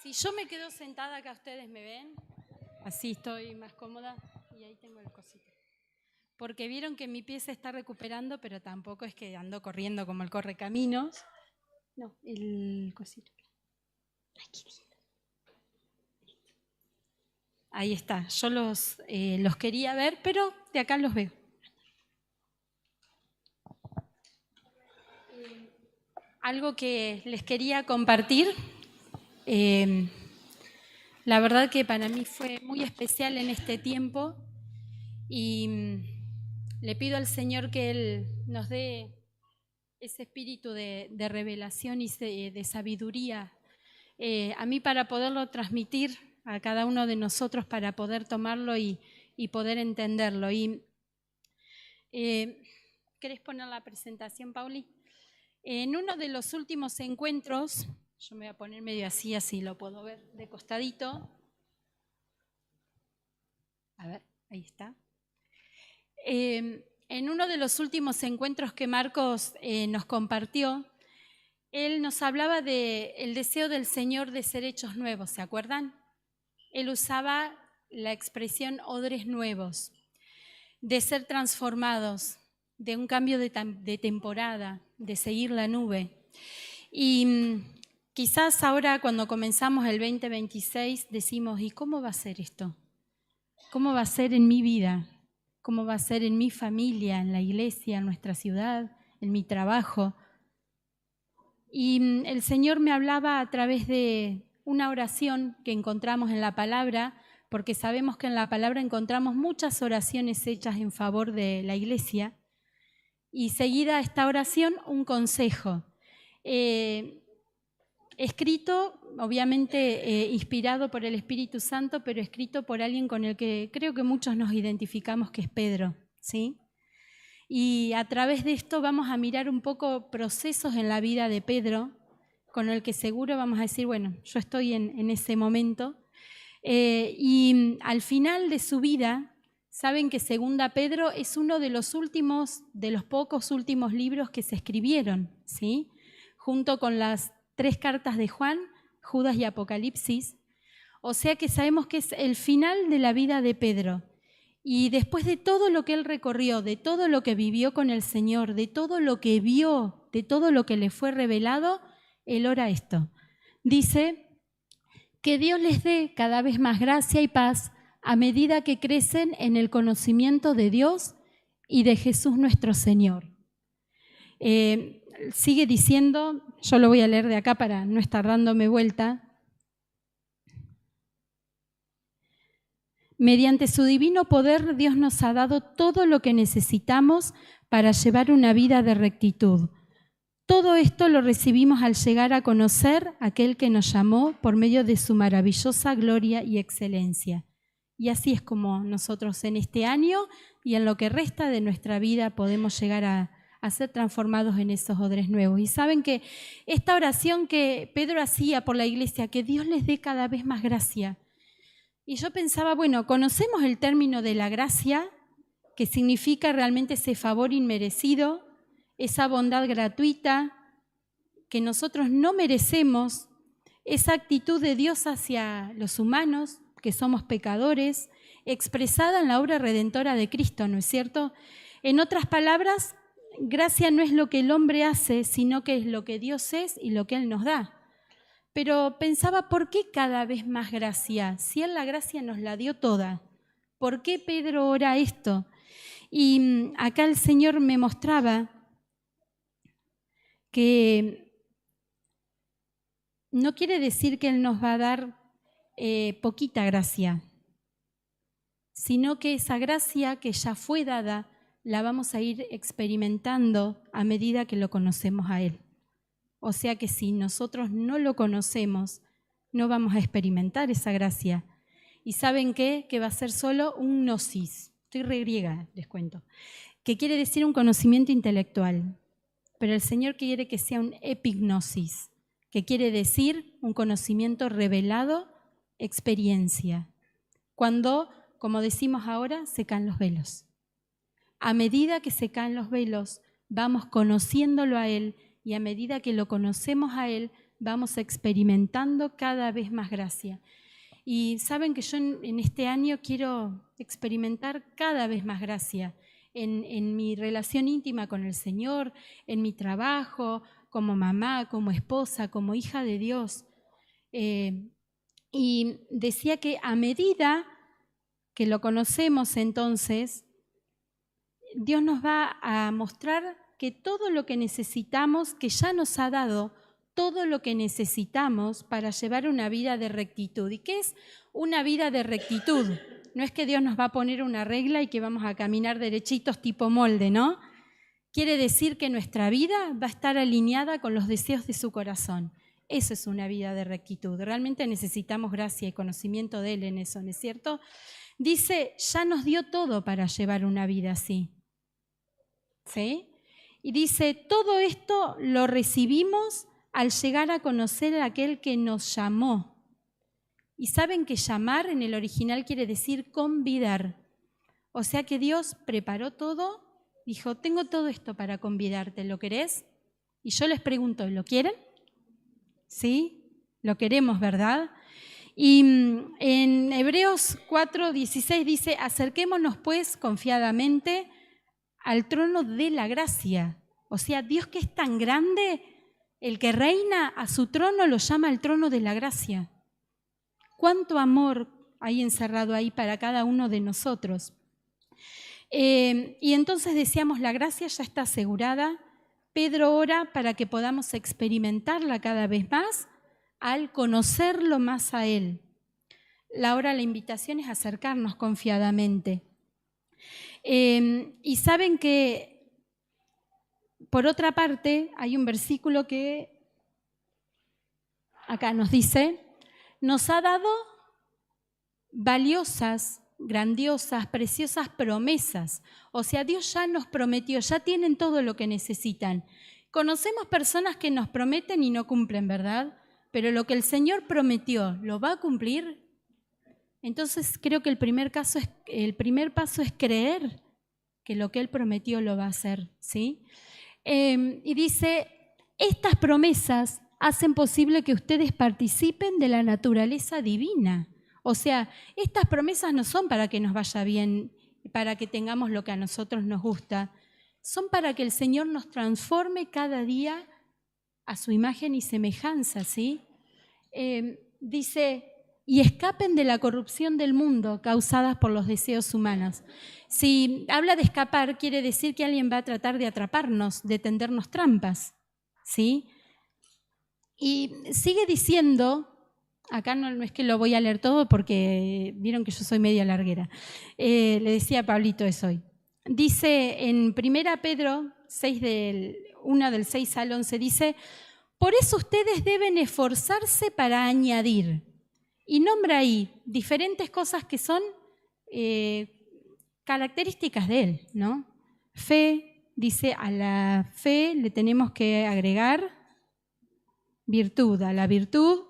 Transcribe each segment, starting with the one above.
Si yo me quedo sentada acá, ustedes me ven, así estoy más cómoda y ahí tengo el cosito. Porque vieron que mi pie se está recuperando, pero tampoco es que ando corriendo como el correcaminos. No, el cosito. Ay, qué lindo. Ahí está, yo los quería ver, pero de acá los veo. Algo que les quería compartir. La verdad que para mí fue muy especial en este tiempo y le pido al Señor que Él nos dé ese espíritu de revelación y de sabiduría a mí para poderlo transmitir a cada uno de nosotros, para poder tomarlo y poder entenderlo. ¿Querés poner la presentación, Pauli? En uno de los últimos encuentros, yo me voy a poner medio así lo puedo ver de costadito. A ver, ahí está. En uno de los últimos encuentros que Marcos nos compartió, él nos hablaba del deseo del Señor de ser hechos nuevos, ¿se acuerdan? Él usaba la expresión odres nuevos, de ser transformados, de un cambio de temporada, de seguir la nube. Y quizás ahora cuando comenzamos el 2026 decimos, ¿y cómo va a ser esto? ¿Cómo va a ser en mi vida? ¿Cómo va a ser en mi familia, en la iglesia, en nuestra ciudad, en mi trabajo? Y el Señor me hablaba a través de una oración que encontramos en la palabra, porque sabemos que en la palabra encontramos muchas oraciones hechas en favor de la iglesia. Y seguida a esta oración, un consejo. Escrito, obviamente inspirado por el Espíritu Santo, pero escrito por alguien con el que creo que muchos nos identificamos, que es Pedro, ¿sí? Y a través de esto vamos a mirar un poco procesos en la vida de Pedro, con el que seguro vamos a decir, bueno, yo estoy en ese momento. Y al final de su vida, saben que Segunda Pedro es uno de los pocos últimos libros que se escribieron, ¿sí? Junto con las 3 cartas de Juan, Judas y Apocalipsis. O sea que sabemos que es el final de la vida de Pedro. Y después de todo lo que él recorrió, de todo lo que vivió con el Señor, de todo lo que vio, de todo lo que le fue revelado, él ora esto. Dice, que Dios les dé cada vez más gracia y paz a medida que crecen en el conocimiento de Dios y de Jesús nuestro Señor. Sigue diciendo, yo lo voy a leer de acá para no estar dándome vuelta. Mediante su divino poder, Dios nos ha dado todo lo que necesitamos para llevar una vida de rectitud. Todo esto lo recibimos al llegar a conocer a aquel que nos llamó por medio de su maravillosa gloria y excelencia. Y así es como nosotros en este año y en lo que resta de nuestra vida podemos llegar a ser transformados en esos odres nuevos. Y saben que esta oración que Pedro hacía por la iglesia, que Dios les dé cada vez más gracia. Y yo pensaba, bueno, conocemos el término de la gracia, que significa realmente ese favor inmerecido, esa bondad gratuita que nosotros no merecemos, esa actitud de Dios hacia los humanos, que somos pecadores, expresada en la obra redentora de Cristo, ¿no es cierto? En otras palabras, gracia no es lo que el hombre hace, sino que es lo que Dios es y lo que Él nos da. Pero pensaba, ¿por qué cada vez más gracia? Si Él la gracia nos la dio toda, ¿por qué Pedro ora esto? Y acá el Señor me mostraba que no quiere decir que Él nos va a dar poquita gracia, sino que esa gracia que ya fue dada la vamos a ir experimentando a medida que lo conocemos a Él. O sea que si nosotros no lo conocemos, no vamos a experimentar esa gracia. ¿Y saben qué? Que va a ser solo un gnosis. Estoy re griega, les cuento. Que quiere decir un conocimiento intelectual. Pero el Señor quiere que sea un epignosis, que quiere decir un conocimiento revelado, experiencia. Cuando, como decimos ahora, se caen los velos. A medida que se caen los velos, vamos conociéndolo a Él, y a medida que lo conocemos a Él, vamos experimentando cada vez más gracia. Y saben que yo en este año quiero experimentar cada vez más gracia en mi relación íntima con el Señor, en mi trabajo, como mamá, como esposa, como hija de Dios. Y decía que a medida que lo conocemos entonces, Dios nos va a mostrar que todo lo que necesitamos, que ya nos ha dado todo lo que necesitamos para llevar una vida de rectitud. ¿Y qué es una vida de rectitud? No es que Dios nos va a poner una regla y que vamos a caminar derechitos tipo molde, ¿no? Quiere decir que nuestra vida va a estar alineada con los deseos de su corazón. Eso es una vida de rectitud. Realmente necesitamos gracia y conocimiento de Él en eso, ¿no es cierto? Dice, ya nos dio todo para llevar una vida así. ¿Sí? Y dice, todo esto lo recibimos al llegar a conocer a aquel que nos llamó. Y saben que llamar en el original quiere decir convidar. O sea que Dios preparó todo, dijo, tengo todo esto para convidarte, ¿lo querés? Y yo les pregunto, ¿lo quieren? ¿Sí? Lo queremos, ¿verdad? Y en Hebreos 4:16 dice, acerquémonos pues confiadamente al trono de la gracia. O sea, Dios que es tan grande, el que reina a su trono lo llama el trono de la gracia. ¿Cuánto amor hay encerrado ahí para cada uno de nosotros? Y entonces decíamos, la gracia ya está asegurada. Pedro ora para que podamos experimentarla cada vez más al conocerlo más a Él. Ahora la invitación es acercarnos confiadamente. Y saben que, por otra parte, hay un versículo que acá nos dice, nos ha dado valiosas, grandiosas, preciosas promesas. O sea, Dios ya nos prometió, ya tienen todo lo que necesitan. Conocemos personas que nos prometen y no cumplen, ¿verdad? Pero lo que el Señor prometió, ¿lo va a cumplir? Entonces creo que el primer paso es creer que lo que Él prometió lo va a hacer, ¿sí? Y dice, estas promesas hacen posible que ustedes participen de la naturaleza divina. O sea, estas promesas no son para que nos vaya bien, para que tengamos lo que a nosotros nos gusta, son para que el Señor nos transforme cada día a su imagen y semejanza, ¿sí? Dice, y escapen de la corrupción del mundo causada por los deseos humanos. Si habla de escapar, quiere decir que alguien va a tratar de atraparnos, de tendernos trampas, ¿sí? Y sigue diciendo, acá no es que lo voy a leer todo porque vieron que yo soy media larguera, le decía a Pablito eso hoy. Dice en 1 Pedro 1 del 6 al 11, dice, por eso ustedes deben esforzarse para añadir. Y nombra ahí diferentes cosas que son características de Él, ¿no? Fe, dice, a la fe le tenemos que agregar virtud, a la virtud,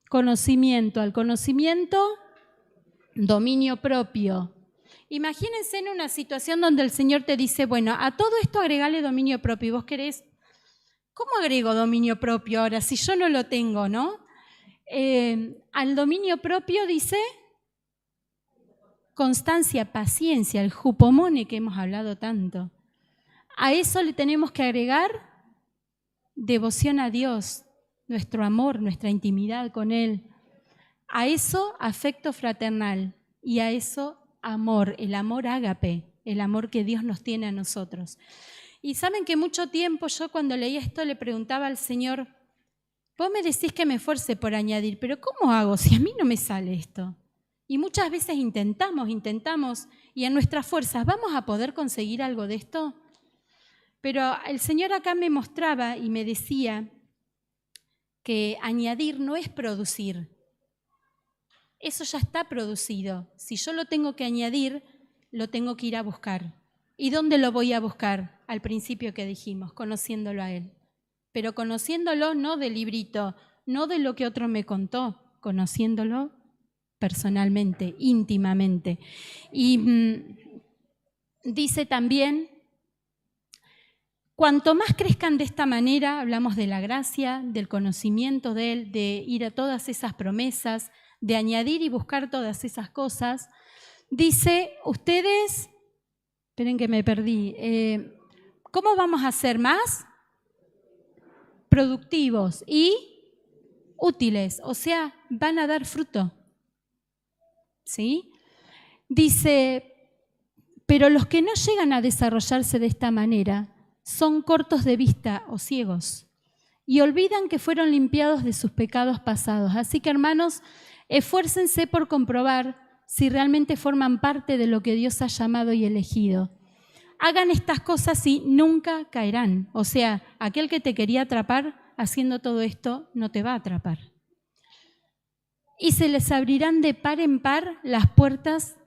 conocimiento, al conocimiento, dominio propio. Imagínense en una situación donde el Señor te dice, bueno, a todo esto agregale dominio propio. Y vos querés, ¿cómo agrego dominio propio ahora si yo no lo tengo, no? Al dominio propio dice constancia, paciencia, el jupomone que hemos hablado tanto. A eso le tenemos que agregar devoción a Dios, nuestro amor, nuestra intimidad con Él. A eso afecto fraternal y a eso amor, el amor ágape, el amor que Dios nos tiene a nosotros. Y saben que mucho tiempo yo cuando leía esto le preguntaba al Señor, vos me decís que me esfuerce por añadir, pero ¿cómo hago si a mí no me sale esto? Y muchas veces intentamos, y en nuestras fuerzas, ¿vamos a poder conseguir algo de esto? Pero el Señor acá me mostraba y me decía que añadir no es producir. Eso ya está producido. Si yo lo tengo que añadir, lo tengo que ir a buscar. ¿Y dónde lo voy a buscar? Al principio que dijimos, conociéndolo a Él. Pero conociéndolo no del librito, no de lo que otro me contó, conociéndolo personalmente, íntimamente. Y dice también Cuanto más crezcan de esta manera, hablamos de la gracia, del conocimiento de Él, de ir a todas esas promesas, de añadir y buscar todas esas cosas, dice, ustedes, esperen que me perdí, ¿cómo vamos a ser más? Productivos y útiles, o sea, van a dar fruto. ¿Sí? Dice, pero los que no llegan a desarrollarse de esta manera son cortos de vista o ciegos y olvidan que fueron limpiados de sus pecados pasados. Así que, hermanos, esfuércense por comprobar si realmente forman parte de lo que Dios ha llamado y elegido. Hagan estas cosas y nunca caerán. O sea, aquel que te quería atrapar haciendo todo esto no te va a atrapar. Y se les abrirán de par en par las puertas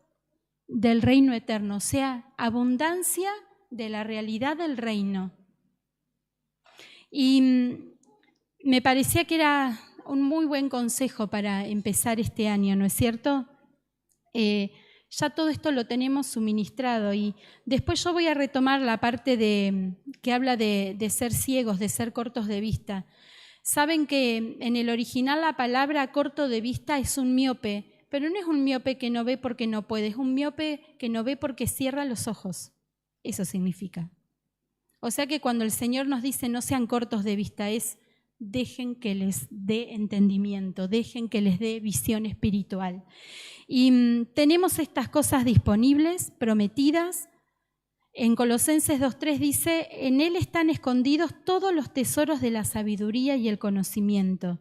del reino eterno, o sea, abundancia de la realidad del reino. Y me parecía que era un muy buen consejo para empezar este año, ¿no es cierto? Ya todo esto lo tenemos suministrado y después yo voy a retomar la parte que habla de ser ciegos, de ser cortos de vista. Saben que en el original la palabra corto de vista es un miope, pero no es un miope que no ve porque no puede, es un miope que no ve porque cierra los ojos. Eso significa. O sea que cuando el Señor nos dice no sean cortos de vista, es dejen que les dé entendimiento, dejen que les dé visión espiritual. Y tenemos estas cosas disponibles, prometidas. En Colosenses 2:3 dice, en Él están escondidos todos los tesoros de la sabiduría y el conocimiento.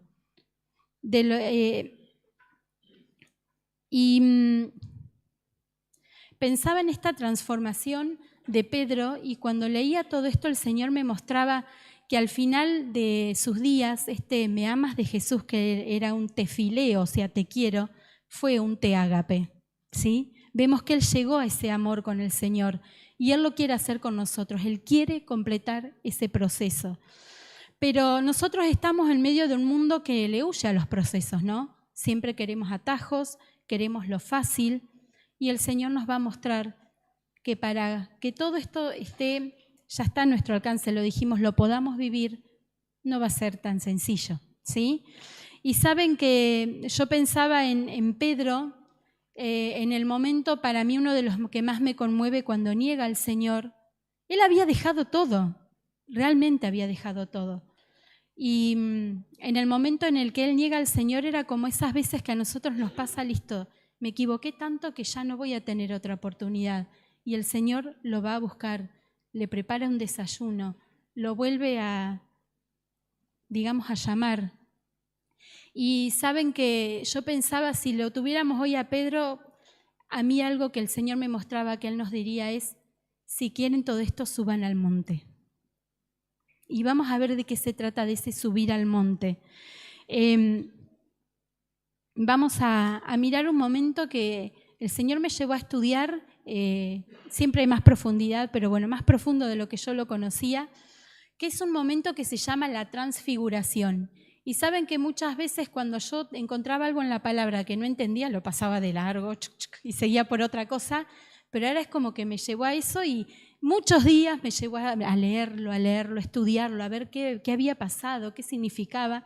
Pensaba en esta transformación de Pedro y cuando leía todo esto el Señor me mostraba que al final de sus días, me amas de Jesús, que era un tefileo, o sea, te quiero, fue un te ágape, ¿sí? Vemos que Él llegó a ese amor con el Señor y Él lo quiere hacer con nosotros. Él quiere completar ese proceso. Pero nosotros estamos en medio de un mundo que le huye a los procesos, ¿no? Siempre queremos atajos, queremos lo fácil y el Señor nos va a mostrar que para que todo esto ya está a nuestro alcance, lo dijimos, lo podamos vivir, no va a ser tan sencillo, ¿sí? Y saben que yo pensaba en Pedro, en el momento, para mí uno de los que más me conmueve cuando niega al Señor. Él había dejado todo, realmente había dejado todo. Y en el momento en el que él niega al Señor era como esas veces que a nosotros nos pasa, listo, me equivoqué tanto que ya no voy a tener otra oportunidad. Y el Señor lo va a buscar, le prepara un desayuno, lo vuelve a llamar. Y saben que yo pensaba, si lo tuviéramos hoy a Pedro, a mí algo que el Señor me mostraba que Él nos diría es, si quieren todo esto, suban al monte. Y vamos a ver de qué se trata de ese subir al monte. Vamos a mirar un momento que el Señor me llevó a estudiar, siempre hay más profundidad, pero bueno, más profundo de lo que yo lo conocía, que es un momento que se llama la transfiguración. Y saben que muchas veces cuando yo encontraba algo en la palabra que no entendía, lo pasaba de largo y seguía por otra cosa, pero ahora es como que me llevó a eso y muchos días me llevó a leerlo, a estudiarlo, a ver qué había pasado, qué significaba.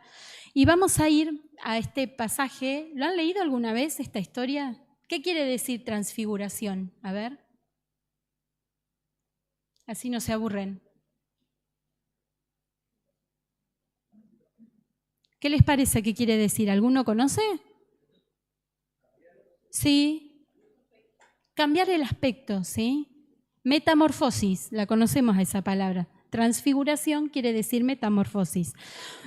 Y vamos a ir a este pasaje. ¿Lo han leído alguna vez, esta historia? ¿Qué quiere decir transfiguración? A ver. Así no se aburren. ¿Qué les parece que quiere decir? ¿Alguno conoce? Sí. Cambiar el aspecto, ¿sí? Metamorfosis, la conocemos esa palabra. Transfiguración quiere decir metamorfosis.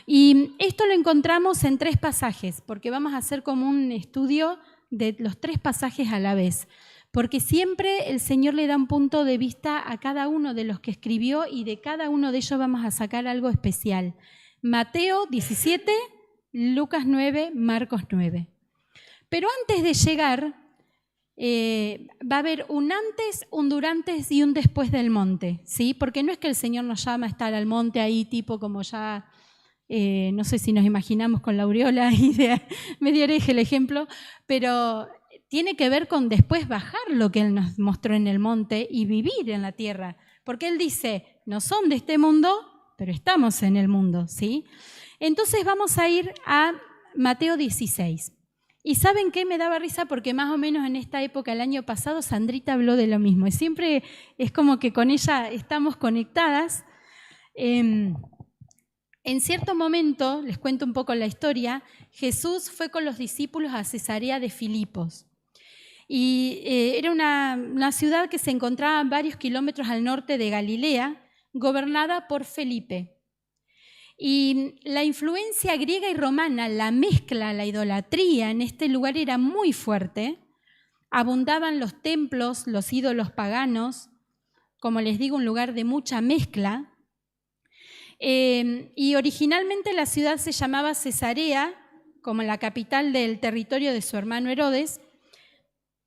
Y esto lo encontramos en 3 pasajes, porque vamos a hacer como un estudio de los 3 pasajes a la vez. Porque siempre el Señor le da un punto de vista a cada uno de los que escribió y de cada uno de ellos vamos a sacar algo especial. Mateo 17, Lucas 9, Marcos 9. Pero antes de llegar, va a haber un antes, un durante y un después del monte, ¿sí? Porque no es que el Señor nos llama a estar al monte ahí, tipo como ya, no sé si nos imaginamos con la aureola y de medio hereje el ejemplo, pero tiene que ver con después bajar lo que Él nos mostró en el monte y vivir en la tierra. Porque Él dice, no son de este mundo, pero estamos en el mundo, ¿sí? Entonces vamos a ir a Mateo 16. Y ¿saben qué? Me daba risa porque más o menos en esta época, el año pasado, Sandrita habló de lo mismo. Y siempre es como que con ella estamos conectadas. En cierto momento, les cuento un poco la historia, Jesús fue con los discípulos a Cesarea de Filipos. Y era una ciudad que se encontraba varios kilómetros al norte de Galilea, gobernada por Felipe. Y la influencia griega y romana, la mezcla, la idolatría en este lugar era muy fuerte. Abundaban los templos, los ídolos paganos, como les digo, un lugar de mucha mezcla. Y originalmente la ciudad se llamaba Cesarea, como la capital del territorio de su hermano Herodes.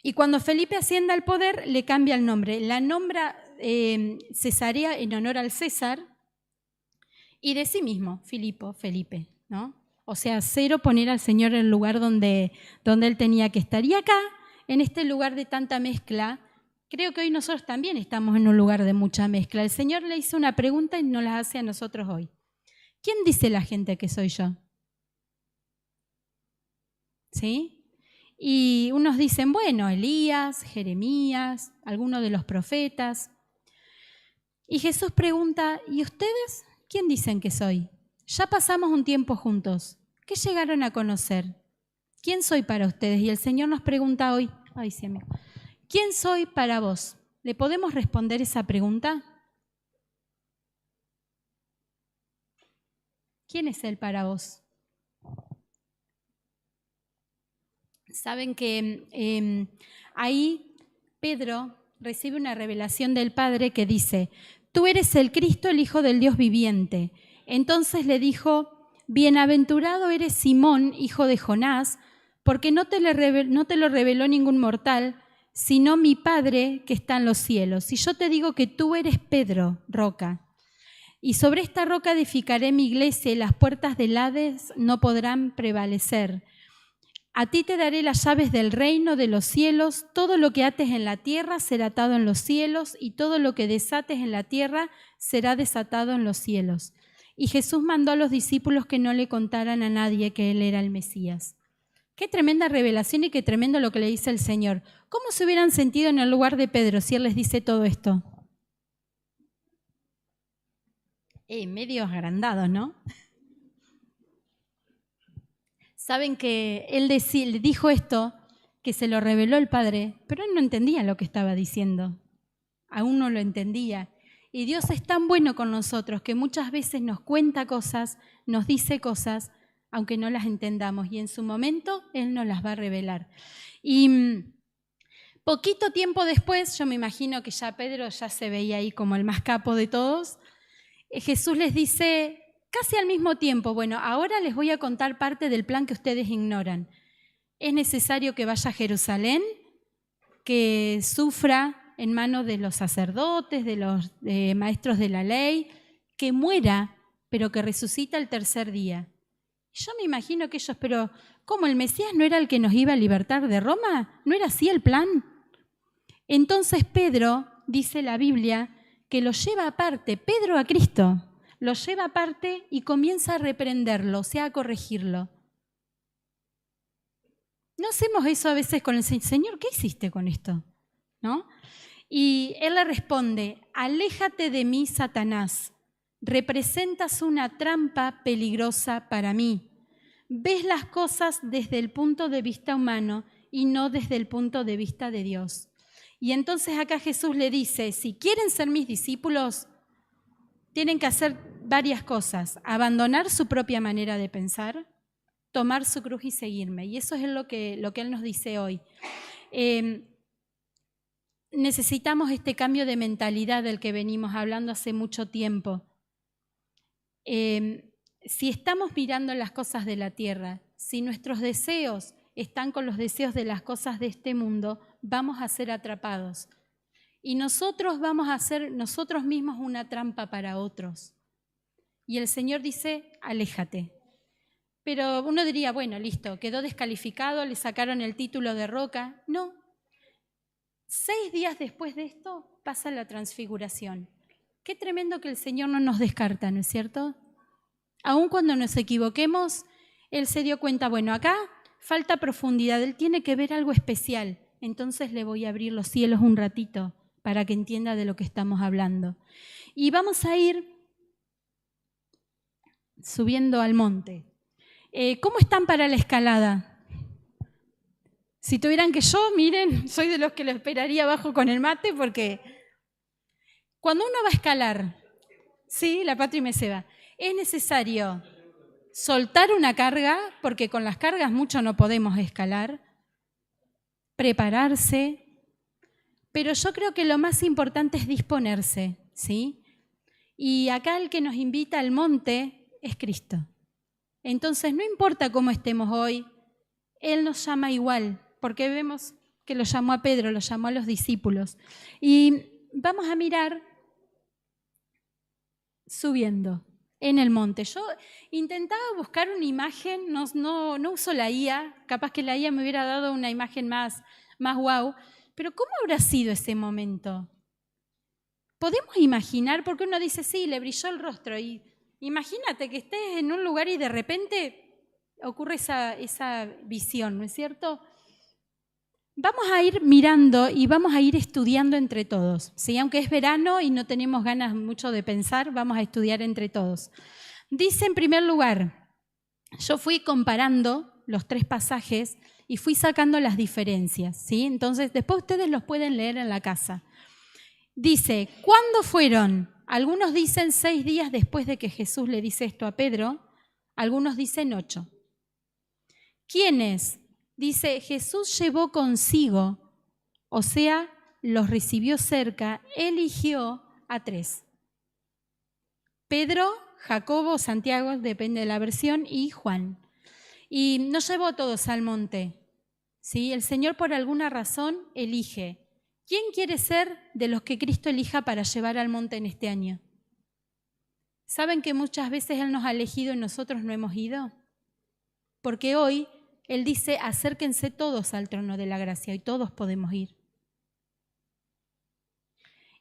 Y cuando Felipe asciende al poder, le cambia el nombre. La nombra Cesarea en honor al César. Y de sí mismo, Felipe, ¿no? O sea, cero poner al Señor en el lugar donde Él tenía que estar. Y acá, en este lugar de tanta mezcla, creo que hoy nosotros también estamos en un lugar de mucha mezcla. El Señor le hizo una pregunta y nos la hace a nosotros hoy. ¿Quién dice la gente que soy yo? ¿Sí? Y unos dicen, bueno, Elías, Jeremías, alguno de los profetas. Y Jesús pregunta, ¿y ustedes? ¿Quién dicen que soy? Ya pasamos un tiempo juntos. ¿Qué llegaron a conocer? ¿Quién soy para ustedes? Y el Señor nos pregunta hoy, sí, amigo, ¿quién soy para vos? ¿Le podemos responder esa pregunta? ¿Quién es Él para vos? Saben que ahí Pedro recibe una revelación del Padre que dice, tú eres el Cristo, el Hijo del Dios viviente. Entonces le dijo, bienaventurado eres Simón, hijo de Jonás, porque no te lo reveló ningún mortal, sino mi Padre que está en los cielos. Y yo te digo que tú eres Pedro, roca. Y sobre esta roca edificaré mi iglesia y las puertas del Hades no podrán prevalecer. A ti te daré las llaves del reino de los cielos, todo lo que ates en la tierra será atado en los cielos y todo lo que desates en la tierra será desatado en los cielos. Y Jesús mandó a los discípulos que no le contaran a nadie que Él era el Mesías. Qué tremenda revelación y qué tremendo lo que le dice el Señor. ¿Cómo se hubieran sentido en el lugar de Pedro si Él les dice todo esto? Medio agrandados, ¿no? Saben que él dijo esto, que se lo reveló el Padre, pero él no entendía lo que estaba diciendo. Aún no lo entendía. Y Dios es tan bueno con nosotros que muchas veces nos cuenta cosas, nos dice cosas, aunque no las entendamos. Y en su momento Él nos las va a revelar. Y poquito tiempo después, yo me imagino que ya Pedro ya se veía ahí como el más capo de todos, Jesús les dice, casi al mismo tiempo, bueno, ahora les voy a contar parte del plan que ustedes ignoran. Es necesario que vaya a Jerusalén, que sufra en manos de los sacerdotes, de los maestros de la ley, que muera, pero que resucita el tercer día. Yo me imagino que ellos, pero ¿cómo el Mesías no era el que nos iba a libertar de Roma? ¿No era así el plan? Entonces Pedro, dice la Biblia, que lo lleva aparte, Pedro a Cristo, lo lleva aparte y comienza a reprenderlo, o sea, a corregirlo. ¿No hacemos eso a veces con el Señor? ¿Qué hiciste con esto? ¿No? Y Él le responde, aléjate de mí, Satanás, representas una trampa peligrosa para mí. Ves las cosas desde el punto de vista humano y no desde el punto de vista de Dios. Y entonces acá Jesús le dice, si quieren ser mis discípulos, tienen que hacer varias cosas, abandonar su propia manera de pensar, tomar su cruz y seguirme. Y eso es lo que Él nos dice hoy. Necesitamos este cambio de mentalidad del que venimos hablando hace mucho tiempo. Si estamos mirando las cosas de la tierra, si nuestros deseos están con los deseos de las cosas de este mundo, vamos a ser atrapados. Y nosotros vamos a ser nosotros mismos una trampa para otros. Y el Señor dice, aléjate. Pero uno diría, bueno, listo, quedó descalificado, le sacaron el título de roca. No. 6 días después de esto pasa la transfiguración. Qué tremendo que el Señor no nos descarta, ¿no es cierto? Aun cuando nos equivoquemos, Él se dio cuenta, bueno, acá falta profundidad, Él tiene que ver algo especial, entonces le voy a abrir los cielos un ratito para que entienda de lo que estamos hablando. Y vamos a ir subiendo al monte. ¿Cómo están para la escalada? Si tuvieran que yo, miren, soy de los que lo esperaría abajo con el mate, porque cuando uno va a escalar, sí, la Patri me ceba, es necesario soltar una carga, porque con las cargas mucho no podemos escalar, prepararse, pero yo creo que lo más importante es disponerse, ¿sí? Y acá el que nos invita al monte es Cristo. Entonces, no importa cómo estemos hoy, Él nos llama igual, porque vemos que lo llamó a Pedro, lo llamó a los discípulos. Y vamos a mirar subiendo en el monte. Yo intentaba buscar una imagen, no uso la IA, capaz que la IA me hubiera dado una imagen más wow, pero ¿cómo habrá sido ese momento? Podemos imaginar, porque uno dice, sí, le brilló el rostro, y imagínate que estés en un lugar y de repente ocurre esa visión, ¿no es cierto? Vamos a ir mirando y vamos a ir estudiando entre todos, ¿sí? Aunque es verano y no tenemos ganas mucho de pensar, vamos a estudiar entre todos. Dice en primer lugar, yo fui comparando los 3 pasajes y fui sacando las diferencias, ¿sí? Entonces, después ustedes los pueden leer en la casa. Dice, ¿cuándo fueron? Algunos dicen 6 días después de que Jesús le dice esto a Pedro, algunos dicen 8. ¿Quiénes? Dice, Jesús llevó consigo, o sea, los recibió cerca, eligió a 3. Pedro, Jacobo, Santiago, depende de la versión, y Juan. Y no llevó a todos al monte, ¿sí? El Señor por alguna razón elige. ¿Quién quiere ser de los que Cristo elija para llevar al monte en este año? ¿Saben que muchas veces Él nos ha elegido y nosotros no hemos ido? Porque hoy Él dice, acérquense todos al trono de la gracia y todos podemos ir.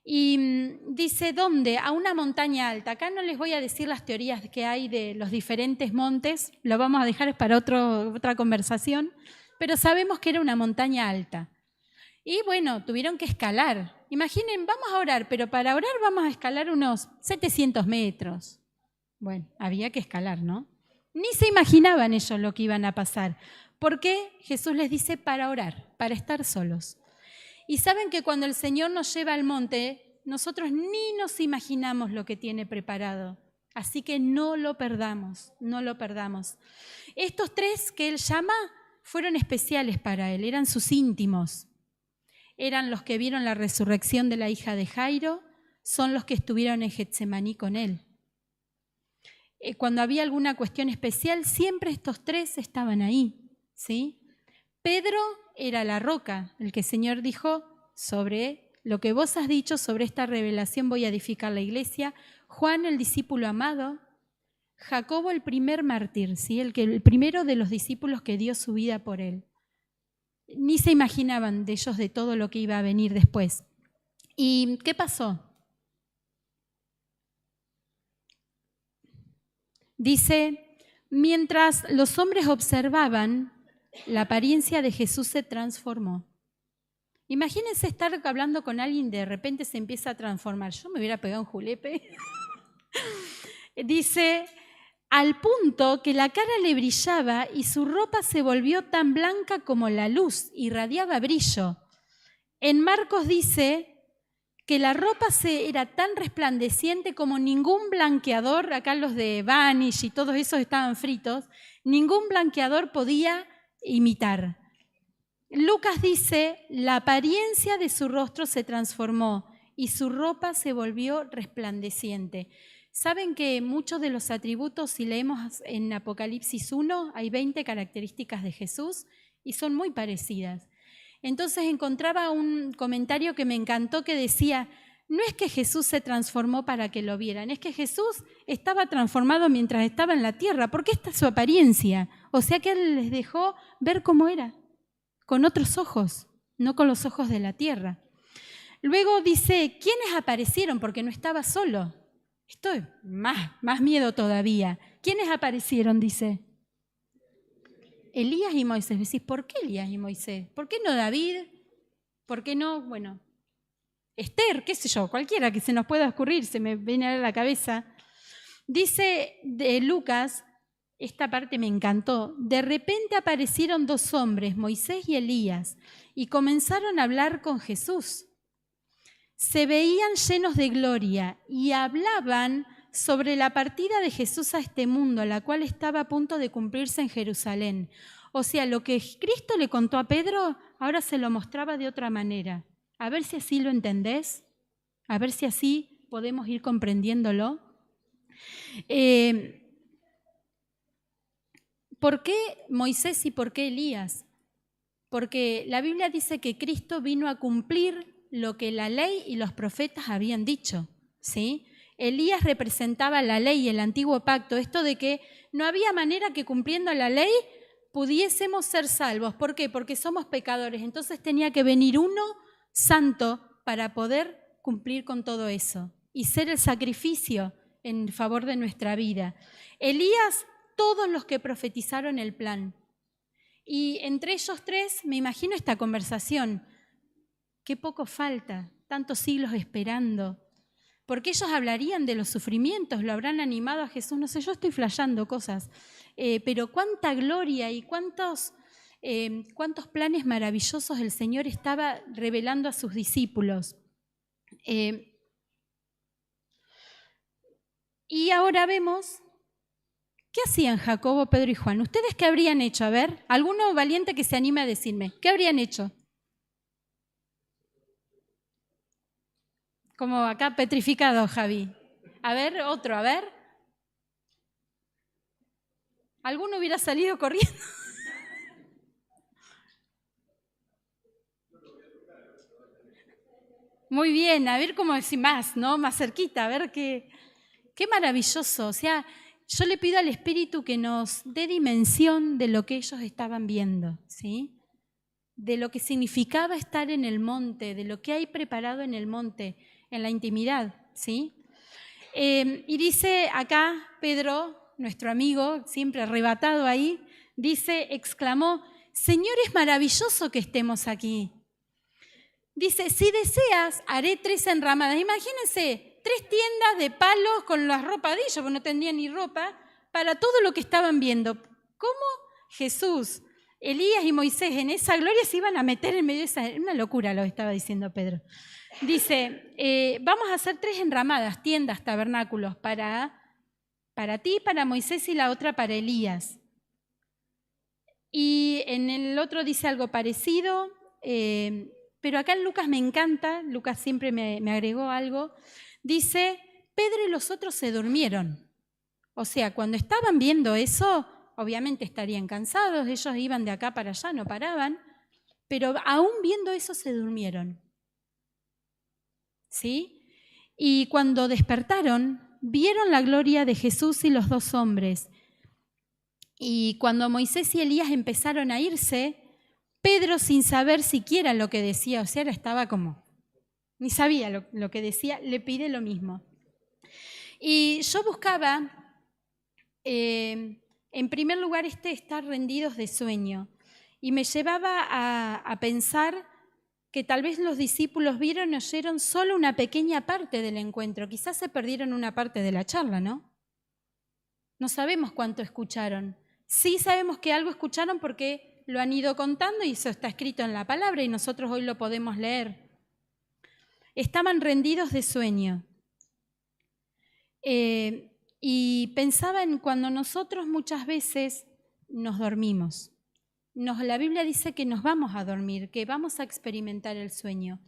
Y dice, ¿dónde? A una montaña alta. Acá no les voy a decir las teorías que hay de los diferentes montes, lo vamos a dejar para otra conversación, pero sabemos que era una montaña alta. Y bueno, tuvieron que escalar. Imaginen, vamos a orar, pero para orar vamos a escalar unos 700 metros. Bueno, había que escalar, ¿no? Ni se imaginaban ellos lo que iban a pasar. ¿Por qué? Jesús les dice para orar, para estar solos. Y saben que cuando el Señor nos lleva al monte, nosotros ni nos imaginamos lo que tiene preparado. Así que no lo perdamos, no lo perdamos. Estos 3 que Él llama fueron especiales para Él, eran sus íntimos. Eran los que vieron la resurrección de la hija de Jairo, son los que estuvieron en Getsemaní con Él. Cuando había alguna cuestión especial, siempre estos 3 estaban ahí, ¿sí? Pedro era la roca, el que el Señor dijo, sobre lo que vos has dicho, sobre esta revelación voy a edificar la iglesia. Juan, el discípulo amado. Jacobo, el primer mártir, ¿sí? El primero de los discípulos que dio su vida por Él. Ni se imaginaban de ellos de todo lo que iba a venir después. ¿Y qué pasó? Dice, mientras los hombres observaban, la apariencia de Jesús se transformó. Imagínense estar hablando con alguien y de repente se empieza a transformar. Yo me hubiera pegado un julepe. Dice, al punto que la cara le brillaba y su ropa se volvió tan blanca como la luz, irradiaba brillo. En Marcos dice que la ropa era tan resplandeciente como ningún blanqueador, acá los de Vanish y todos esos estaban fritos, ningún blanqueador podía imitar. Lucas dice, la apariencia de su rostro se transformó y su ropa se volvió resplandeciente. ¿Saben que muchos de los atributos, si leemos en Apocalipsis 1, hay 20 características de Jesús y son muy parecidas? Entonces encontraba un comentario que me encantó que decía, no es que Jesús se transformó para que lo vieran, es que Jesús estaba transformado mientras estaba en la tierra, porque esta es su apariencia. O sea que Él les dejó ver cómo era, con otros ojos, no con los ojos de la tierra. Luego dice, ¿quiénes aparecieron? Porque no estaba solo. Esto es más miedo todavía. ¿Quiénes aparecieron? Dice. Elías y Moisés. Decís, ¿por qué Elías y Moisés? ¿Por qué no David? ¿Por qué no, bueno, Esther, qué sé yo, cualquiera que se nos pueda ocurrir, se me viene a la cabeza? Dice de Lucas, esta parte me encantó, de repente aparecieron 2 hombres, Moisés y Elías, y comenzaron a hablar con Jesús. Se veían llenos de gloria y hablaban sobre la partida de Jesús a este mundo, la cual estaba a punto de cumplirse en Jerusalén. O sea, lo que Cristo le contó a Pedro, ahora se lo mostraba de otra manera. A ver si así lo entendés, a ver si así podemos ir comprendiéndolo. ¿Por qué Moisés y por qué Elías? Porque la Biblia dice que Cristo vino a cumplir lo que la ley y los profetas habían dicho, ¿sí? Elías representaba la ley y el antiguo pacto, esto de que no había manera que cumpliendo la ley pudiésemos ser salvos. ¿Por qué? Porque somos pecadores. Entonces tenía que venir uno santo para poder cumplir con todo eso y ser el sacrificio en favor de nuestra vida. Elías, todos los que profetizaron el plan. Y entre ellos 3 me imagino esta conversación. Qué poco falta, tantos siglos esperando. Porque ellos hablarían de los sufrimientos, lo habrán animado a Jesús. No sé, yo estoy flasheando cosas. Pero cuánta gloria y cuántos planes maravillosos el Señor estaba revelando a sus discípulos. Y ahora vemos, ¿qué hacían Jacobo, Pedro y Juan? ¿Ustedes qué habrían hecho? A ver, alguno valiente que se anime a decirme, ¿qué habrían hecho? Como acá petrificado, Javi. A ver, otro, a ver. ¿Alguno hubiera salido corriendo? Muy bien, a ver cómo decir más, ¿no? Más cerquita, a ver qué maravilloso. O sea, yo le pido al Espíritu que nos dé dimensión de lo que ellos estaban viendo, ¿sí? De lo que significaba estar en el monte, de lo que hay preparado en el monte, en la intimidad, ¿sí? Y dice acá Pedro, nuestro amigo, siempre arrebatado ahí, exclamó, Señor, es maravilloso que estemos aquí. Dice, si deseas, haré 3 enramadas. Imagínense, 3 tiendas de palos con las ropas de ellos, porque no tendrían ni ropa, para todo lo que estaban viendo. ¿Cómo Jesús, Elías y Moisés en esa gloria se iban a meter en medio de esa? Una locura lo estaba diciendo Pedro. Dice, vamos a hacer 3 enramadas, tiendas, tabernáculos, para ti, para Moisés y la otra para Elías. Y en el otro dice algo parecido, pero acá en Lucas me encanta, Lucas siempre me agregó algo, dice, Pedro y los otros se durmieron. O sea, cuando estaban viendo eso, obviamente estarían cansados, ellos iban de acá para allá, no paraban, pero aún viendo eso se durmieron. ¿Sí? Y cuando despertaron, vieron la gloria de Jesús y los 2 hombres. Y cuando Moisés y Elías empezaron a irse, Pedro, sin saber siquiera lo que decía, o sea, estaba como, ni sabía lo que decía, le pide lo mismo. Y yo buscaba, en primer lugar, estar rendidos de sueño. Y me llevaba a pensar que tal vez los discípulos vieron y oyeron solo una pequeña parte del encuentro. Quizás se perdieron una parte de la charla, ¿no? No sabemos cuánto escucharon. Sí sabemos que algo escucharon porque lo han ido contando y eso está escrito en la palabra y nosotros hoy lo podemos leer. Estaban rendidos de sueño. Y pensaba en cuando nosotros muchas veces nos dormimos. La Biblia dice que nos vamos a dormir, que vamos a experimentar el sueño,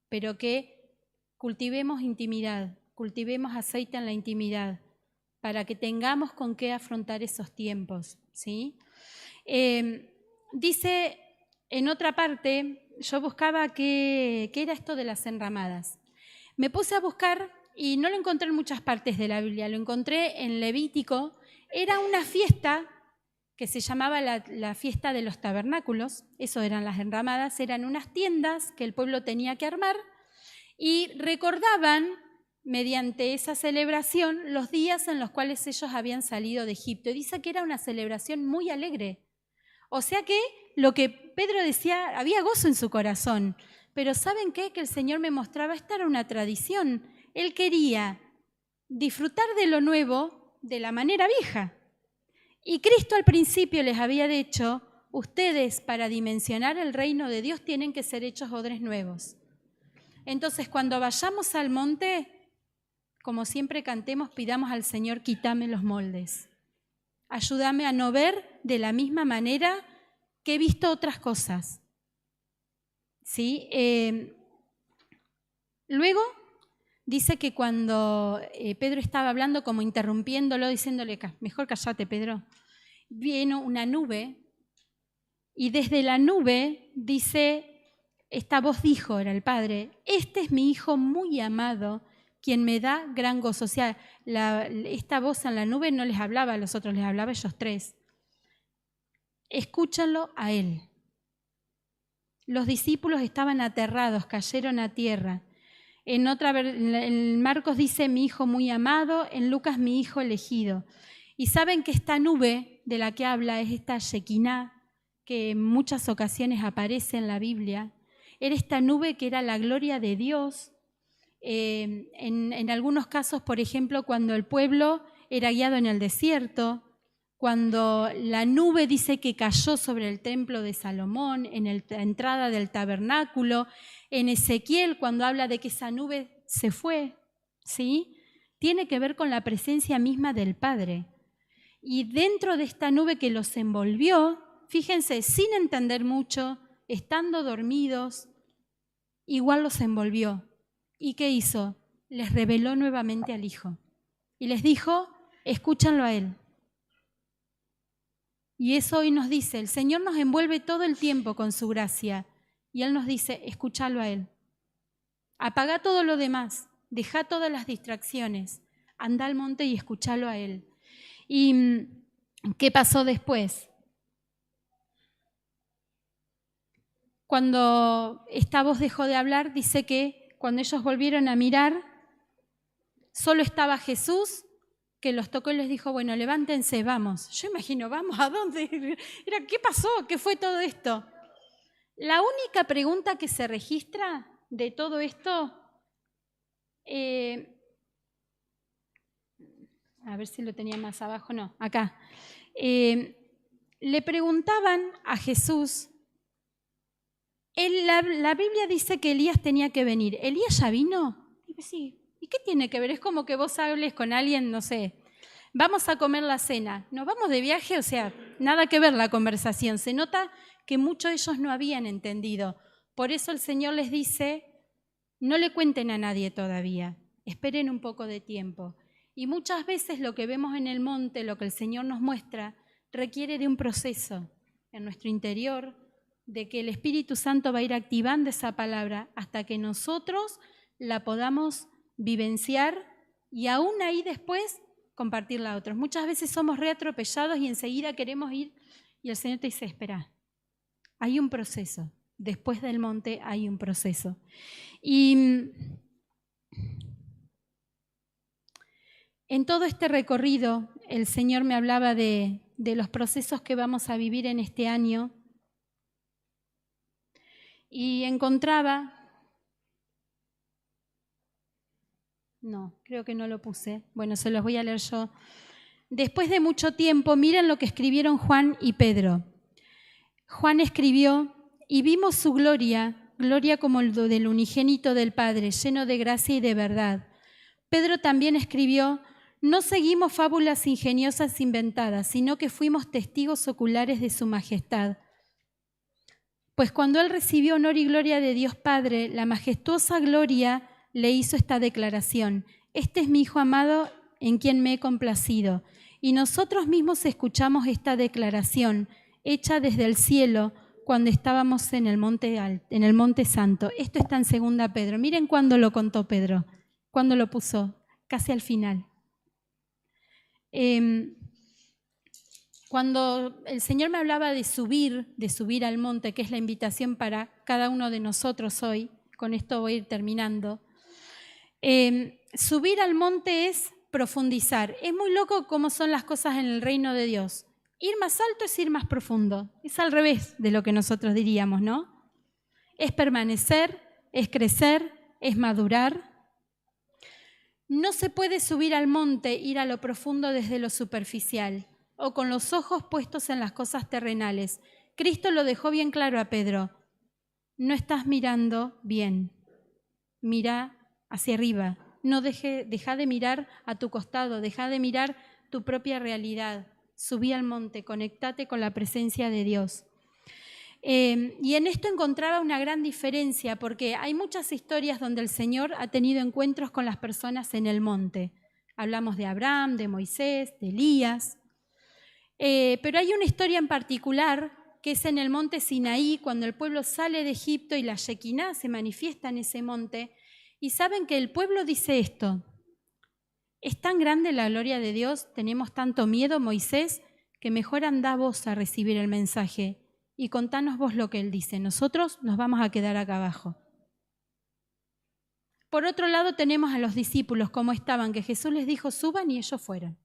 pero que cultivemos intimidad, cultivemos aceite en la intimidad, para que tengamos con qué afrontar esos tiempos, ¿sí? Dice en otra parte, yo buscaba qué era esto de las enramadas. Me puse a buscar y no lo encontré en muchas partes de la Biblia, lo encontré en Levítico. Era una fiesta que se llamaba la fiesta de los tabernáculos, eso eran las enramadas, eran unas tiendas que el pueblo tenía que armar y recordaban, mediante esa celebración, los días en los cuales ellos habían salido de Egipto. Y dice que era una celebración muy alegre. O sea que lo que Pedro decía, había gozo en su corazón. Pero ¿saben qué? Que el Señor me mostraba, esta era una tradición. Él quería disfrutar de lo nuevo de la manera vieja. Y Cristo al principio les había dicho, ustedes para dimensionar el reino de Dios tienen que ser hechos odres nuevos. Entonces cuando vayamos al monte, como siempre cantemos, pidamos al Señor, quítame los moldes. Ayúdame a no ver de la misma manera que he visto otras cosas. ¿Sí? Luego dice que cuando Pedro estaba hablando, como interrumpiéndolo, diciéndole, mejor cállate, Pedro, vino una nube y desde la nube dice, esta voz dijo, era el Padre, este es mi Hijo muy amado, quien me da gran gozo. O sea, esta voz en la nube no les hablaba a los otros, les hablaba a ellos tres. Escúchanlo a Él. Los discípulos estaban aterrados, cayeron a tierra. En Marcos dice, mi Hijo muy amado, en Lucas, mi Hijo elegido. Y saben que esta nube de la que habla es esta Shekinah, que en muchas ocasiones aparece en la Biblia. Era esta nube que era la gloria de Dios. En algunos casos, por ejemplo, cuando el pueblo era guiado en el desierto, cuando la nube dice que cayó sobre el templo de Salomón, en la entrada del tabernáculo, en Ezequiel, cuando habla de que esa nube se fue, ¿sí? Tiene que ver con la presencia misma del Padre. Y dentro de esta nube que los envolvió, fíjense, sin entender mucho, estando dormidos, igual los envolvió. ¿Y qué hizo? Les reveló nuevamente al Hijo. Y les dijo, escúchanlo a Él. Y eso hoy nos dice, el Señor nos envuelve todo el tiempo con su gracia. Y Él nos dice, escúchalo a Él. Apaga todo lo demás, deja todas las distracciones, anda al monte y escúchalo a Él. ¿Y qué pasó después? Cuando esta voz dejó de hablar, dice que cuando ellos volvieron a mirar, solo estaba Jesús, que los tocó y les dijo, bueno, levántense, vamos. Yo imagino, ¿vamos a dónde? ¿Qué pasó? ¿Qué fue todo esto? La única pregunta que se registra de todo esto, a ver si lo tenía más abajo, no, acá. Le preguntaban a Jesús, la Biblia dice que Elías tenía que venir. ¿Elías ya vino? Y sí. ¿Y qué tiene que ver? Es como que vos hables con alguien, no sé, vamos a comer la cena, nos vamos de viaje, o sea, nada que ver la conversación. Se nota que muchos de ellos no habían entendido. Por eso el Señor les dice, no le cuenten a nadie todavía, esperen un poco de tiempo. Y muchas veces lo que vemos en el monte, lo que el Señor nos muestra, requiere de un proceso en nuestro interior, de que el Espíritu Santo va a ir activando esa palabra hasta que nosotros la podamos vivenciar y aún ahí después compartirla a otros. Muchas veces somos reatropellados y enseguida queremos ir y el Señor te dice, espera, hay un proceso. Después del monte hay un proceso. Y en todo este recorrido el Señor me hablaba de los procesos que vamos a vivir en este año y encontraba, no, creo que no lo puse, bueno, se los voy a leer yo. Después de mucho tiempo, miren lo que escribieron Juan y Pedro. Juan escribió, y vimos su gloria, gloria como el del unigénito del Padre, lleno de gracia y de verdad. Pedro también escribió, no seguimos fábulas ingeniosas inventadas, sino que fuimos testigos oculares de su majestad. Pues cuando él recibió honor y gloria de Dios Padre, la majestuosa gloria le hizo esta declaración, este es mi Hijo amado en quien me he complacido. Y nosotros mismos escuchamos esta declaración, hecha desde el cielo, cuando estábamos en el monte santo. Esto está en 2 Pedro. Miren cuándo lo contó Pedro, cuándo lo puso, casi al final. Cuando el Señor me hablaba de subir al monte, que es la invitación para cada uno de nosotros hoy, con esto voy a ir terminando, Subir al monte es profundizar. Es muy loco cómo son las cosas en el reino de Dios. Ir más alto es ir más profundo. Es al revés de lo que nosotros diríamos, ¿no? Es permanecer, es crecer, es madurar. No se puede subir al monte, ir a lo profundo desde lo superficial o con los ojos puestos en las cosas terrenales. Cristo lo dejó bien claro a Pedro. No estás mirando bien. Mira hacia arriba. No deja de mirar a tu costado, deja de mirar tu propia realidad. Subí al monte, conectate con la presencia de Dios. Y en esto encontraba una gran diferencia, porque hay muchas historias donde el Señor ha tenido encuentros con las personas en el monte. Hablamos de Abraham, de Moisés, de Elías. Pero hay una historia en particular que es en el monte Sinaí, cuando el pueblo sale de Egipto y la Shekinah se manifiesta en ese monte. Y saben que el pueblo dice esto: es tan grande la gloria de Dios, tenemos tanto miedo, Moisés, que mejor andá vos a recibir el mensaje y contanos vos lo que él dice. Nosotros nos vamos a quedar acá abajo. Por otro lado tenemos a los discípulos, como estaban, que Jesús les dijo, suban, y ellos fueron.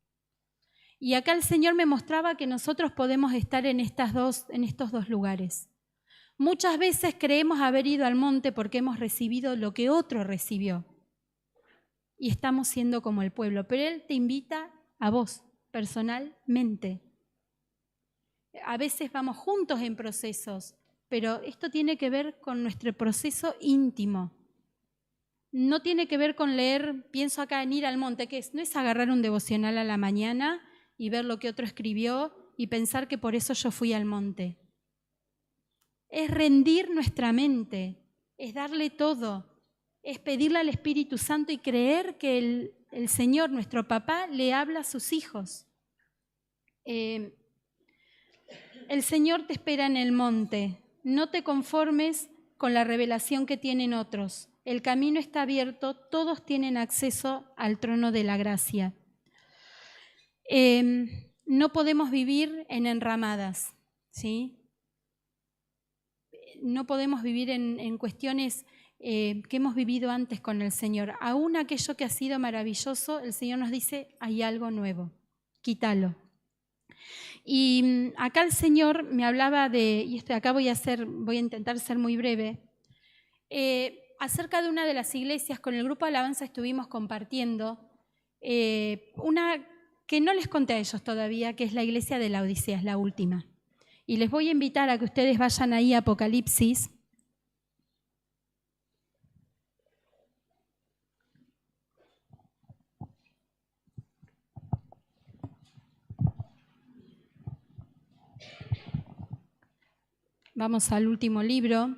Y acá el Señor me mostraba que nosotros podemos estar en estos dos lugares. Muchas veces creemos haber ido al monte porque hemos recibido lo que otro recibió. Y estamos siendo como el pueblo. Pero Él te invita a vos, personalmente. A veces vamos juntos en procesos, pero esto tiene que ver con nuestro proceso íntimo. No tiene que ver con leer, pienso acá en ir al monte, que no es agarrar un devocional a la mañana y ver lo que otro escribió y pensar que por eso yo fui al monte. Es rendir nuestra mente, es darle todo, es pedirle al Espíritu Santo y creer que el Señor, nuestro papá, le habla a sus hijos. El Señor te espera en el monte. No te conformes con la revelación que tienen otros. El camino está abierto, todos tienen acceso al trono de la gracia. No podemos vivir en enramadas, ¿sí? No podemos vivir en cuestiones que hemos vivido antes con el Señor. Aún aquello que ha sido maravilloso, el Señor nos dice, hay algo nuevo, quítalo. Y acá el Señor me hablaba de, y acá voy a intentar ser muy breve, acerca de una de las iglesias. Con el grupo de alabanza estuvimos compartiendo una que no les conté a ellos todavía, que es la iglesia de la Odisea, es la última. Y les voy a invitar a que ustedes vayan ahí a Apocalipsis. Vamos al último libro,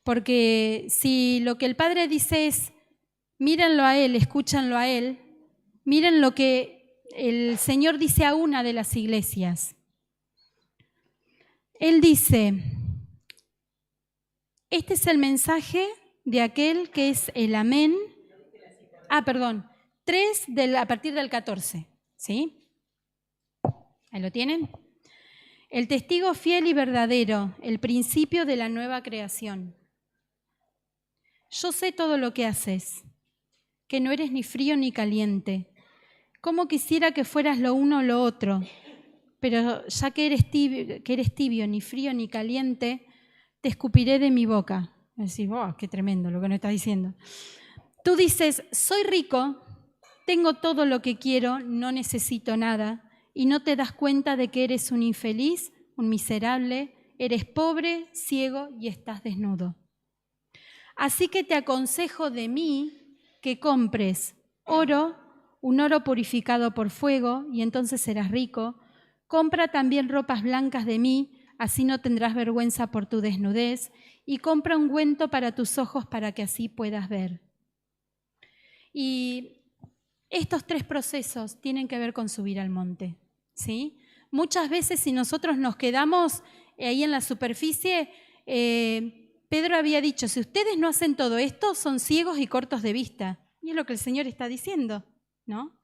porque si lo que el Padre dice es, mírenlo a Él, escúchanlo a Él, miren lo que el Señor dice a una de las iglesias. Él dice, este es el mensaje de aquel que es el amén. 3 a partir del 14, ¿sí? Ahí lo tienen. El testigo fiel y verdadero, el principio de la nueva creación. Yo sé todo lo que haces, que no eres ni frío ni caliente. Cómo quisiera que fueras lo uno o lo otro, pero ya que eres tibio, ni frío ni caliente, te escupiré de mi boca. Decís, oh, qué tremendo lo que nos está diciendo. Tú dices, soy rico, tengo todo lo que quiero, no necesito nada, y no te das cuenta de que eres un infeliz, un miserable, eres pobre, ciego y estás desnudo. Así que te aconsejo de mí que compres oro, un oro purificado por fuego, y entonces serás rico. Compra también ropas blancas de mí, así no tendrás vergüenza por tu desnudez, y compra ungüento para tus ojos para que así puedas ver. Y estos 3 procesos tienen que ver con subir al monte, ¿sí? Muchas veces si nosotros nos quedamos ahí en la superficie, Pedro había dicho, si ustedes no hacen todo esto, son ciegos y cortos de vista. Y es lo que el Señor está diciendo, ¿no?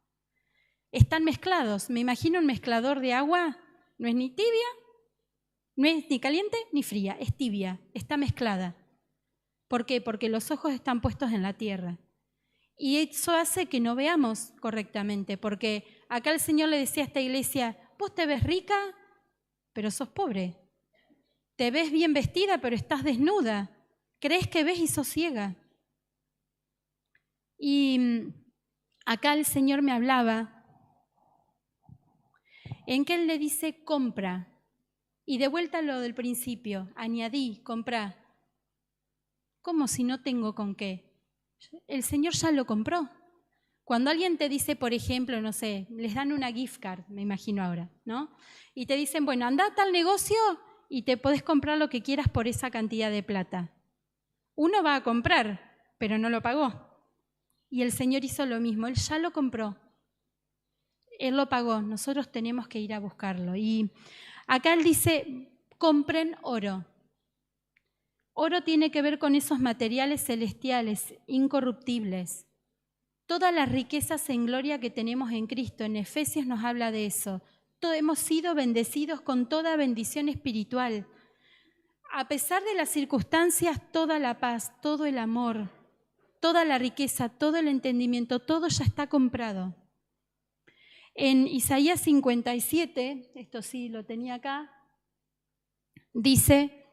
Están mezclados. Me imagino un mezclador de agua, no es ni tibia, no es ni caliente ni fría, es tibia, está mezclada. ¿Por qué? Porque los ojos están puestos en la tierra. Y eso hace que no veamos correctamente, porque acá el Señor le decía a esta iglesia, vos te ves rica, pero sos pobre. Te ves bien vestida, pero estás desnuda. Crees que ves y sos ciega. Y acá el Señor me hablaba en que Él le dice, compra. Y de vuelta a lo del principio, añadí, comprá. ¿Cómo si no tengo con qué? El Señor ya lo compró. Cuando alguien te dice, por ejemplo, no sé, les dan una gift card, me imagino ahora, ¿no? Y te dicen, bueno, anda a tal negocio y te podés comprar lo que quieras por esa cantidad de plata. Uno va a comprar, pero no lo pagó. Y el Señor hizo lo mismo, Él ya lo compró. Él lo pagó, nosotros tenemos que ir a buscarlo. Y acá Él dice, compren oro. Oro tiene que ver con esos materiales celestiales, incorruptibles. Todas las riquezas en gloria que tenemos en Cristo, en Efesios nos habla de eso. Hemos sido bendecidos con toda bendición espiritual. A pesar de las circunstancias, toda la paz, todo el amor, toda la riqueza, todo el entendimiento, todo ya está comprado. En Isaías 57, esto sí lo tenía acá, dice,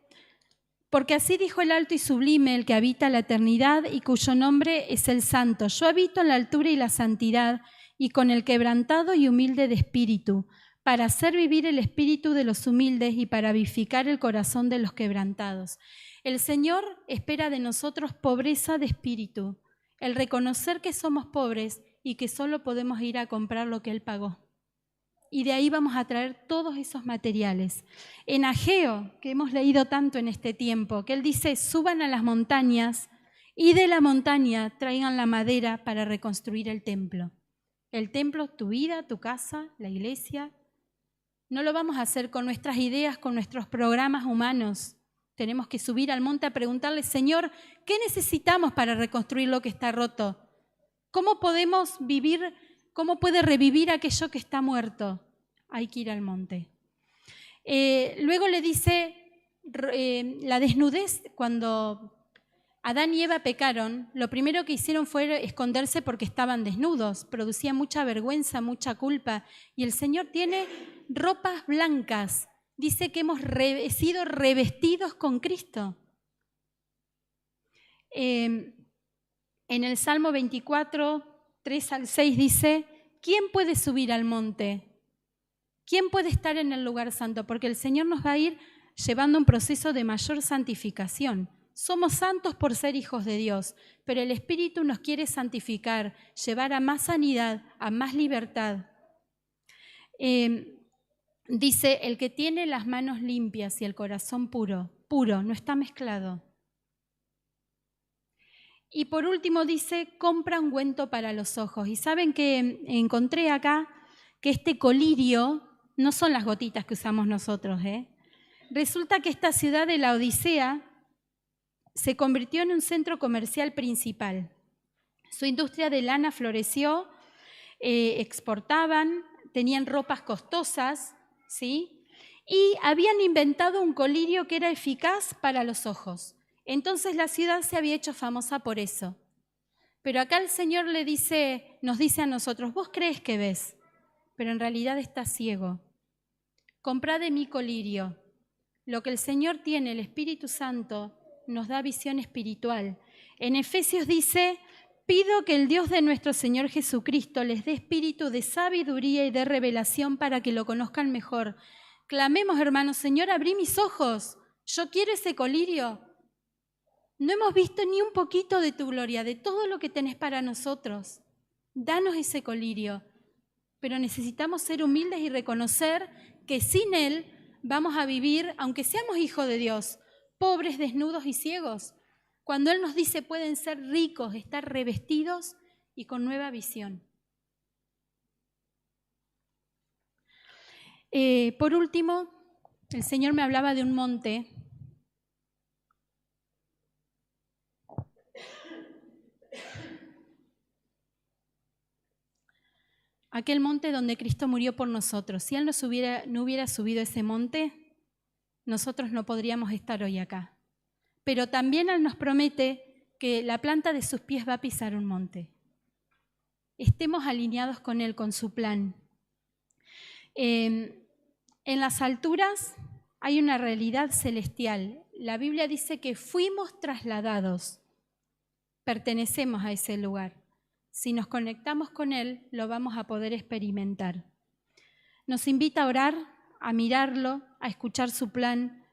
porque así dijo el alto y sublime, el que habita la eternidad y cuyo nombre es el Santo. Yo habito en la altura y la santidad y con el quebrantado y humilde de espíritu, para hacer vivir el espíritu de los humildes y para vivificar el corazón de los quebrantados. El Señor espera de nosotros pobreza de espíritu, el reconocer que somos pobres y que solo podemos ir a comprar lo que Él pagó. Y de ahí vamos a traer todos esos materiales. En Ageo, que hemos leído tanto en este tiempo, que Él dice, suban a las montañas y de la montaña traigan la madera para reconstruir el templo. El templo, tu vida, tu casa, la iglesia. No lo vamos a hacer con nuestras ideas, con nuestros programas humanos. Tenemos que subir al monte a preguntarle, Señor, ¿qué necesitamos para reconstruir lo que está roto? ¿Cómo podemos vivir? ¿Cómo puede revivir aquello que está muerto? Hay que ir al monte. Luego le dice, la desnudez, cuando Adán y Eva pecaron, lo primero que hicieron fue esconderse porque estaban desnudos, producía mucha vergüenza, mucha culpa. Y el Señor tiene ropas blancas, dice que hemos sido revestidos con Cristo. En el Salmo 24, 3 al 6 dice, ¿quién puede subir al monte? ¿Quién puede estar en el lugar santo? Porque el Señor nos va a ir llevando un proceso de mayor santificación. Somos santos por ser hijos de Dios, pero el Espíritu nos quiere santificar, llevar a más sanidad, a más libertad. Dice, el que tiene las manos limpias y el corazón puro, puro, no está mezclado. Y por último dice, compra ungüento para los ojos. Y saben que encontré acá que este colirio no son las gotitas que usamos nosotros. Resulta que esta ciudad de la Odisea se convirtió en un centro comercial principal. Su industria de lana floreció, exportaban, tenían ropas costosas, ¿sí? Y habían inventado un colirio que era eficaz para los ojos. Entonces la ciudad se había hecho famosa por eso. Pero acá el Señor nos dice a nosotros, vos crees que ves, pero en realidad estás ciego. Comprá de mi colirio. Lo que el Señor tiene, el Espíritu Santo, nos da visión espiritual. En Efesios dice, pido que el Dios de nuestro Señor Jesucristo les dé espíritu de sabiduría y de revelación para que lo conozcan mejor. Clamemos, hermanos, Señor, abrí mis ojos. Yo quiero ese colirio. No hemos visto ni un poquito de tu gloria, de todo lo que tenés para nosotros. Danos ese colirio. Pero necesitamos ser humildes y reconocer que sin Él vamos a vivir, aunque seamos hijos de Dios, pobres, desnudos y ciegos. Cuando Él nos dice pueden ser ricos, estar revestidos y con nueva visión. Por último, el Señor me hablaba de un monte. Aquel monte donde Cristo murió por nosotros. Si Él no hubiera subido ese monte, nosotros no podríamos estar hoy acá. Pero también Él nos promete que la planta de sus pies va a pisar un monte. estemos alineados con Él, con su plan. En las alturas hay una realidad celestial. La Biblia dice que fuimos trasladados, pertenecemos a ese lugar. Si nos conectamos con Él, lo vamos a poder experimentar. Nos invita a orar, a mirarlo, a escuchar su plan,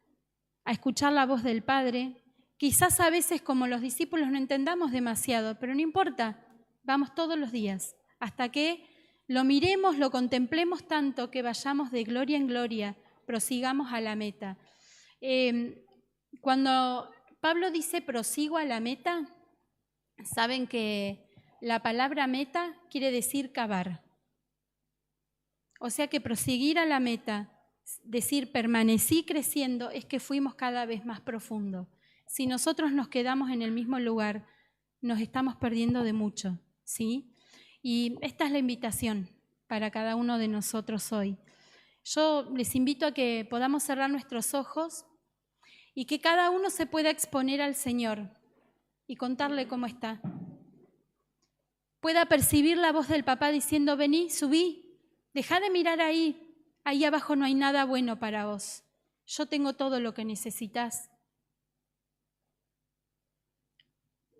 a escuchar la voz del Padre. Quizás a veces, como los discípulos, no entendamos demasiado, pero no importa, vamos todos los días, hasta que lo miremos, lo contemplemos tanto que vayamos de gloria en gloria, prosigamos a la meta. Cuando Pablo dice prosigo a la meta, saben que la palabra meta quiere decir cavar. O sea que proseguir a la meta, decir permanecí creciendo, es que fuimos cada vez más profundo. Si nosotros nos quedamos en el mismo lugar, nos estamos perdiendo de mucho, ¿sí? Y esta es la invitación para cada uno de nosotros hoy. Yo les invito a que podamos cerrar nuestros ojos y que cada uno se pueda exponer al Señor y contarle cómo está. Pueda percibir la voz del papá diciendo, vení, subí, dejá de mirar ahí abajo no hay nada bueno para vos. Yo tengo todo lo que necesitas.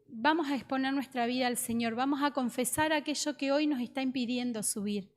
Vamos a exponer nuestra vida al Señor, vamos a confesar aquello que hoy nos está impidiendo subir.